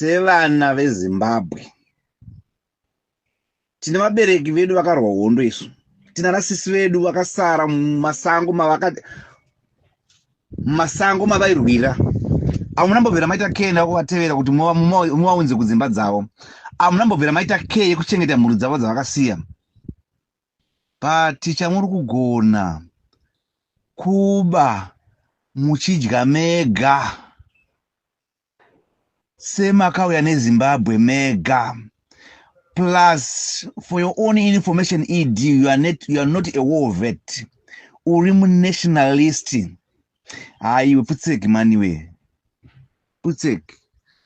Sevana veZimbabwe tine vabereki vedu vakarwa hondo isu. Tina nasisi vedu vakasara mumasango mavairwira. Amunambobvira maita kei kuvatevera kuti muvaunze kudzimba dzavo. Amunambobvira maita kei kuchengeta mhuri dzavo dzavakasiya. Tichamuri kugona kuba muchidya mega semakauya neZimbabwe mega. Plus, for your own information, ED, you are not a war vet. Uri nationalist. You putsek maniwe. Putsek.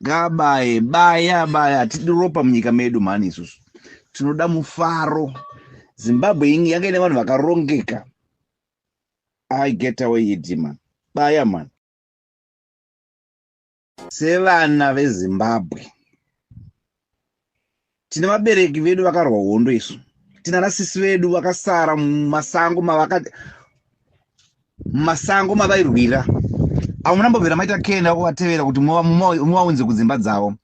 Gabaye, baya. Tidiropa mnyika medu mani isusu. Tinoda mufaro. Zimbabwe ingi yanga ine vanhu vakarongeka. I get away ED man. Baya man. Sevana veZimbabwe tine vabereki vedu vakarwa hondo isu. Tina nasisi vedu vakasara mumasango mavairwira. Amunambobvira maita kei kuvatevera kuti muvaunze kudzimba dzavo.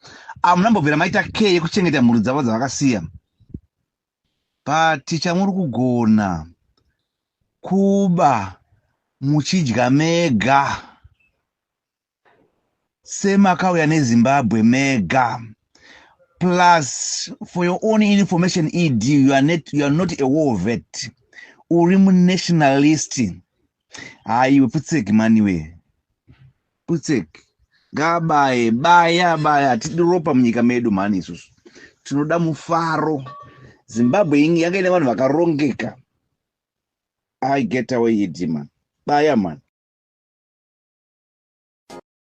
Amunambobvira maita kei kuchengeta mhuri dzavo dzavakasiya. Tichamuri kugona kuba muchidya mega semakauya neZimbabwe mega. Plus, for your own information, ED, you are not a war vet. Uri nationalist. You putsek maniwe. Putsek. Gabaye, baya. Tidiropa mnyika medu mani isusu. Tinoda mufaro. Zimbabwe ingi yanga ine vanhu vakarongeka. I get away ED man. Baya man.